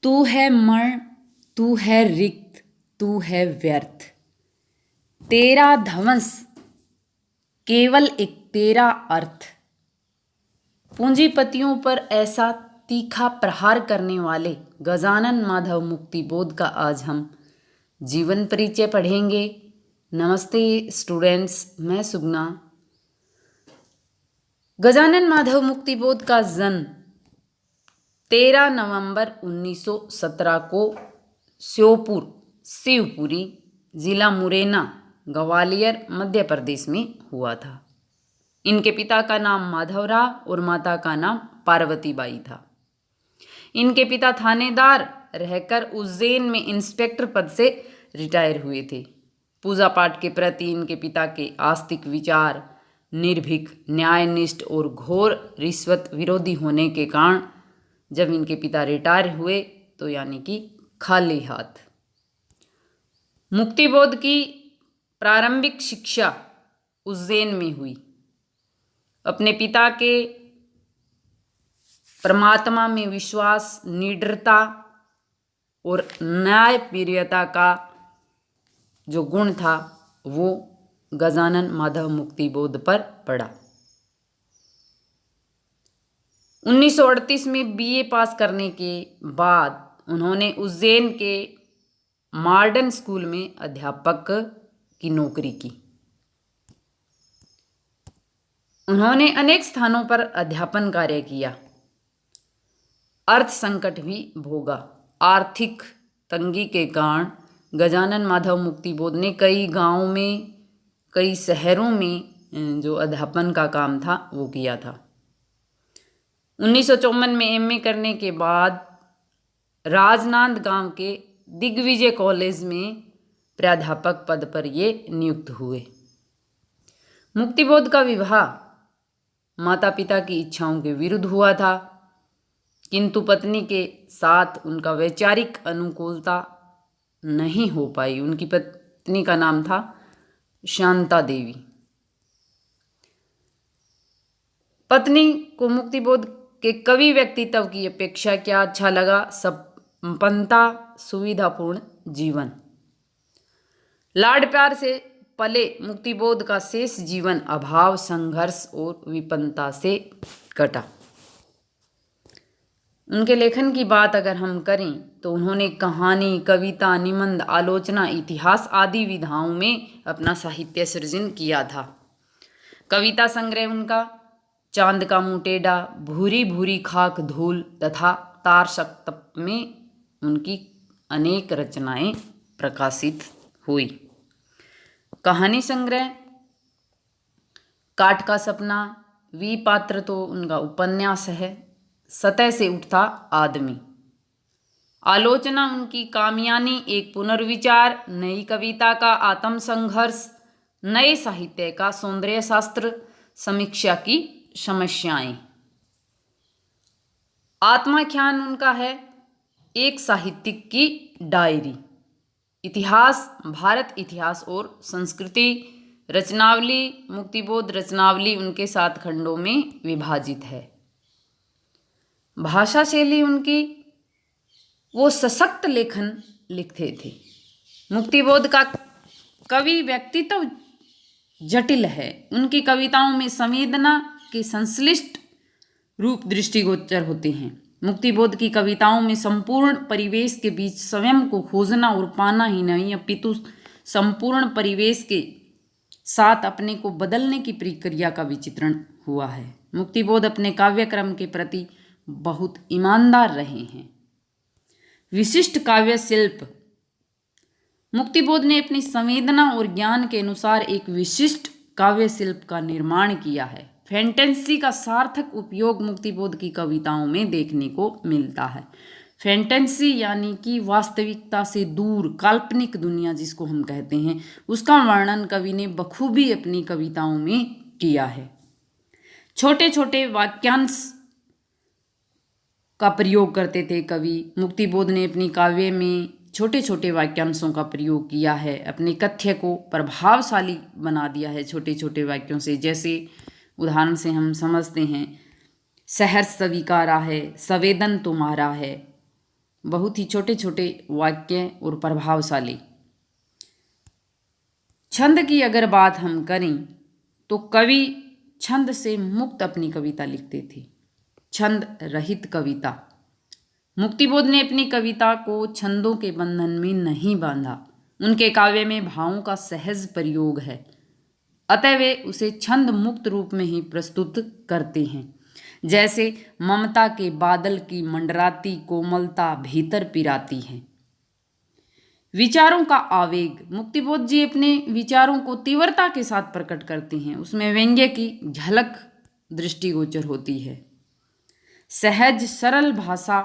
तू है मर्ण, तू है रिक्त, तू है व्यर्थ। तेरा ध्वंस केवल एक तेरा अर्थ। पूंजीपतियों पर ऐसा तीखा प्रहार करने वाले गजानन माधव मुक्तिबोध का आज हम जीवन परिचय पढ़ेंगे। नमस्ते स्टूडेंट्स, मैं सुगना। गजानन माधव मुक्तिबोध का जन्म 13 नवंबर 1917 को शिवपुरी जिला मुरैना, ग्वालियर, मध्य प्रदेश में हुआ था। इनके पिता का नाम माधवराव और माता का नाम पार्वतीबाई था। इनके पिता थानेदार रहकर उज्जैन में इंस्पेक्टर पद से रिटायर हुए थे। पूजा पाठ के प्रति इनके पिता के आस्तिक विचार निर्भीक, न्यायनिष्ठ और घोर रिश्वत विरोधी होने के कारण जब इनके पिता रिटायर हुए तो यानी कि खाली हाथ। मुक्तिबोध की प्रारंभिक शिक्षा उज्जैन में हुई। अपने पिता के परमात्मा में विश्वास, निडरता और न्यायप्रियता का जो गुण था वो गजानन माधव मुक्तिबोध पर पड़ा। 1938 में बीए पास करने के बाद उन्होंने उज्जैन के मॉडर्न स्कूल में अध्यापक की नौकरी की। उन्होंने अनेक स्थानों पर अध्यापन कार्य किया। अर्थ संकट भी भोगा। आर्थिक तंगी के कारण गजानन माधव मुक्तिबोध ने कई गांवों में, कई शहरों में जो अध्यापन का काम था वो किया था। 1954 में एमए करने के बाद राजनांद गांव के दिग्विजय कॉलेज में प्राध्यापक पद पर ये नियुक्त हुए। मुक्तिबोध का विवाह माता पिता की इच्छाओं के विरुद्ध हुआ था, किंतु पत्नी के साथ उनका वैचारिक अनुकूलता नहीं हो पाई। उनकी पत्नी का नाम था शांता देवी। पत्नी को मुक्तिबोध के कवि व्यक्तित्व की अपेक्षा क्या अच्छा लगा? संपन्नता, सुविधापूर्ण जीवन। लाड प्यार से पले मुक्तिबोध का शेष जीवन अभाव, संघर्ष और विपन्नता से कटा। उनके लेखन की बात अगर हम करें तो उन्होंने कहानी, कविता, निबंध, आलोचना, इतिहास आदि विधाओं में अपना साहित्य सृजन किया था। कविता संग्रह उनका चांद का मुंह टेढ़ा, भूरी भूरी खाक धूल तथा तार सप्तक में उनकी अनेक रचनाएं प्रकाशित हुई। कहानी संग्रह काठ का सपना, वी पात्र तो उनका उपन्यास है, सतह से उठता आदमी। आलोचना उनकी कामयानी, एक पुनर्विचार, नई कविता का आत्मसंघर्ष, नए साहित्य का सौंदर्य शास्त्र, समीक्षा की समस्याएं। आत्माख्यान उनका है एक साहित्यिक की डायरी। इतिहास, भारत इतिहास और संस्कृति रचनावली, मुक्तिबोध रचनावली उनके 7 खंडों में विभाजित है। भाषा शैली उनकी वो सशक्त लेखन लिखते थे। मुक्तिबोध का कवि व्यक्तित्व जटिल है। उनकी कविताओं में संवेदना के संश्लिष्ट रूप दृष्टिगोचर होते हैं। मुक्तिबोध की कविताओं में संपूर्ण परिवेश के बीच स्वयं को खोजना और पाना ही नहीं अपितु संपूर्ण परिवेश के साथ अपने को बदलने की प्रक्रिया का विचित्रण हुआ है। मुक्तिबोध अपने काव्यक्रम के प्रति बहुत ईमानदार रहे हैं। विशिष्ट काव्य शिल्प। मुक्तिबोध ने अपनी संवेदना और ज्ञान के अनुसार एक विशिष्ट काव्य शिल्प का निर्माण किया है। फैंटेसी का सार्थक उपयोग मुक्तिबोध की कविताओं में देखने को मिलता है। फैंटेसी यानी कि वास्तविकता से दूर काल्पनिक दुनिया जिसको हम कहते हैं, उसका वर्णन कवि ने बखूबी अपनी कविताओं में किया है। छोटे छोटे वाक्यांश का प्रयोग करते थे कवि। मुक्तिबोध ने अपनी काव्य में छोटे छोटे वाक्यांशों का प्रयोग किया है। अपने कथ्य को प्रभावशाली बना दिया है छोटे छोटे वाक्यों से। जैसे उदाहरण से हम समझते हैं, सहर्ष स्वीकारा है, संवेदन तुम्हारा है, बहुत ही छोटे छोटे वाक्य और प्रभावशाली। छंद की अगर बात हम करें तो कवि छंद से मुक्त अपनी कविता लिखते थे, छंद रहित कविता। मुक्तिबोध ने अपनी कविता को छंदों के बंधन में नहीं बांधा। उनके काव्य में भावों का सहज प्रयोग है, अतः वे उसे छंद मुक्त रूप में ही प्रस्तुत करते हैं। जैसे ममता के बादल की मंडराती कोमलता भीतर पिराती है। विचारों का आवेग, मुक्तिबोध जी अपने विचारों को तीव्रता के साथ प्रकट करते हैं, उसमें व्यंग्य की झलक दृष्टिगोचर होती है। सहज सरल भाषा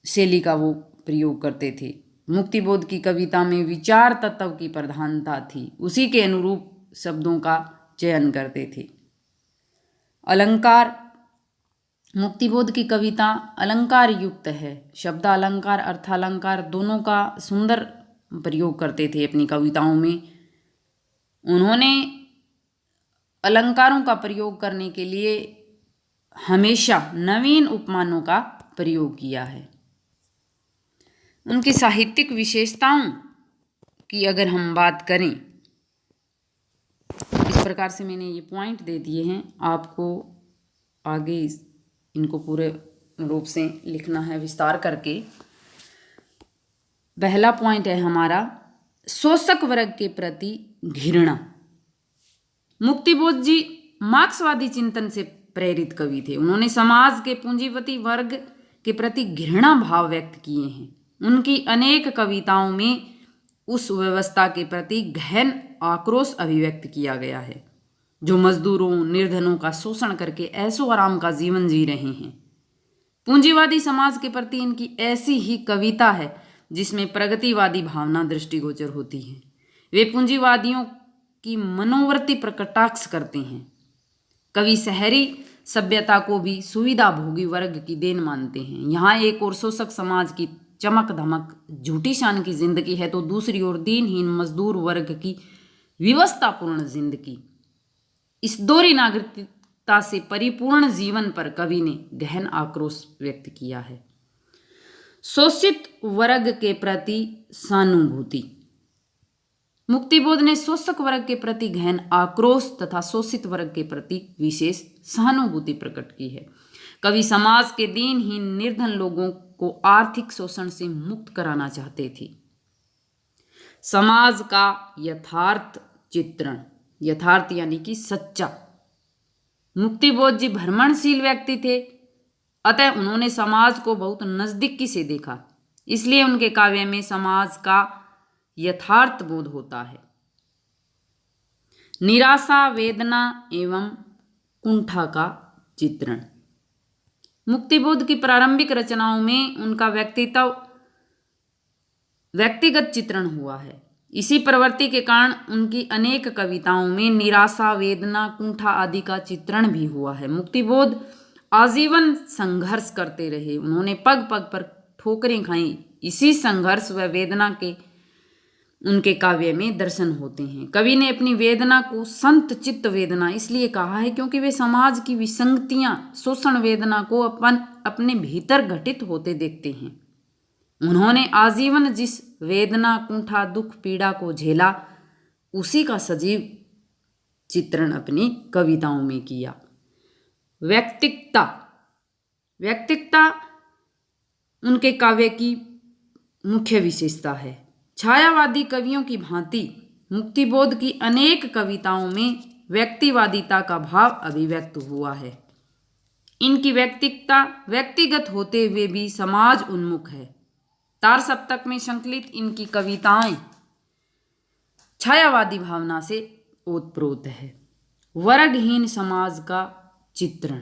शैली का वो प्रयोग करते थे। मुक्तिबोध की कविता में विचार तत्व की प्रधानता थी, उसी के अनुरूप शब्दों का चयन करते थे। अलंकार, मुक्तिबोध की कविता अलंकार युक्त है। शब्द अलंकार अर्थालंकार दोनों का सुंदर प्रयोग करते थे अपनी कविताओं में। उन्होंने अलंकारों का प्रयोग करने के लिए हमेशा नवीन उपमानों का प्रयोग किया है। उनकी साहित्यिक विशेषताओं की अगर हम बात करें, इस प्रकार से मैंने ये पॉइंट दे दिए हैं, आपको आगे इनको पूरे रूप से लिखना है विस्तार करके। पहला पॉइंट है हमारा शोषक वर्ग के प्रति घृणा। मुक्तिबोध जी मार्क्सवादी चिंतन से प्रेरित कवि थे। उन्होंने समाज के पूंजीपति वर्ग के प्रति घृणा भाव व्यक्त किए हैं। उनकी अनेक कविताओं में उस व्यवस्था के प्रति गहन आक्रोश अभिव्यक्त किया गया है जो मजदूरों निर्धनों का शोषण करके ऐशो आराम का जीवन जी रहे हैं। पूंजीवादी समाज के प्रति इनकी ऐसी ही कविता है जिसमें प्रगतिवादी भावना दृष्टिगोचर होती है। वे पूंजीवादियों की मनोवृत्ति पर कटाक्ष करते हैं। कवि शहरी सभ्यता को भी सुविधा भोगी वर्ग की देन मानते हैं। यहाँ एक और शोषक समाज की चमक धमक झूठी शान की जिंदगी है तो दूसरी ओर दीनहीन मजदूर वर्ग की विवस्थापूर्ण जिंदगी। इस दोहरी नागरिकता से परिपूर्ण जीवन पर कवि ने गहन आक्रोश व्यक्त किया है। शोषित वर्ग के प्रति सहानुभूति। मुक्तिबोध ने शोषक वर्ग के प्रति गहन आक्रोश तथा शोषित वर्ग के प्रति विशेष सहानुभूति प्रकट की है। कवि समाज के दीनहीन निर्धन लोगों को आर्थिक शोषण से मुक्त कराना चाहते थे। समाज का यथार्थ चित्रण, यथार्थ यानी कि सच्चा। मुक्तिबोध जी भ्रमणशील व्यक्ति थे, अतः उन्होंने समाज को बहुत नजदीकी से देखा, इसलिए उनके काव्य में समाज का यथार्थ बोध होता है। निराशा वेदना एवं कुंठा का चित्रण। मुक्तिबोध की प्रारंभिक रचनाओं में उनका व्यक्तिगत चित्रण हुआ है। इसी प्रवृत्ति के कारण उनकी अनेक कविताओं में निराशा वेदना कुंठा आदि का चित्रण भी हुआ है। मुक्तिबोध आजीवन संघर्ष करते रहे, उन्होंने पग पग पर ठोकरें खाई। इसी संघर्ष व वेदना के उनके काव्य में दर्शन होते हैं। कवि ने अपनी वेदना को संत चित्त वेदना इसलिए कहा है क्योंकि वे समाज की विसंगतियां शोषण वेदना को अपने भीतर घटित होते देखते हैं। उन्होंने आजीवन जिस वेदना कुंठा दुख पीड़ा को झेला उसी का सजीव चित्रण अपनी कविताओं में किया। व्यक्तिकता उनके काव्य की मुख्य विशेषता है। छायावादी कवियों की भांति मुक्तिबोध की अनेक कविताओं में व्यक्तिवादिता का भाव अभिव्यक्त हुआ है। इनकी व्यक्तिकता व्यक्तिगत होते हुए भी समाज उन्मुख है। तार सप्तक में संकलित इनकी कविताएं छायावादी भावना से ओतप्रोत है। वर्गहीन समाज का चित्रण।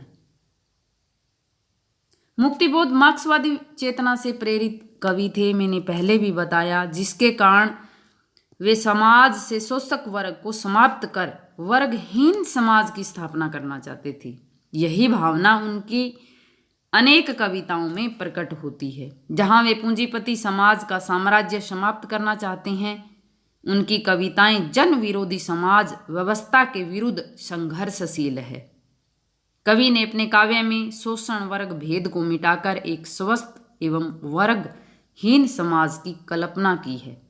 मुक्तिबोध मार्क्सवादी चेतना से प्रेरित कवि थे, मैंने पहले भी बताया, जिसके कारण वे समाज से शोषक वर्ग को समाप्त कर वर्गहीन समाज की स्थापना करना चाहते थे। यही भावना उनकी अनेक कविताओं में प्रकट होती है। जहाँ वे पूंजीपति समाज का साम्राज्य समाप्त करना चाहते हैं, उनकी कविताएं जन विरोधी समाज व्यवस्था के विरुद्ध संघर्षशील है। कवि ने अपने काव्य में शोषण वर्ग भेद को मिटाकर एक स्वस्थ एवं वर्गहीन समाज की कल्पना की है।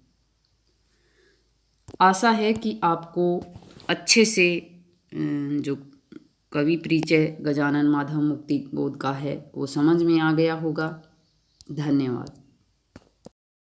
आशा है कि आपको अच्छे से जो कवि परिचय गजानन माधव मुक्तिबोध का है वो समझ में आ गया होगा। धन्यवाद।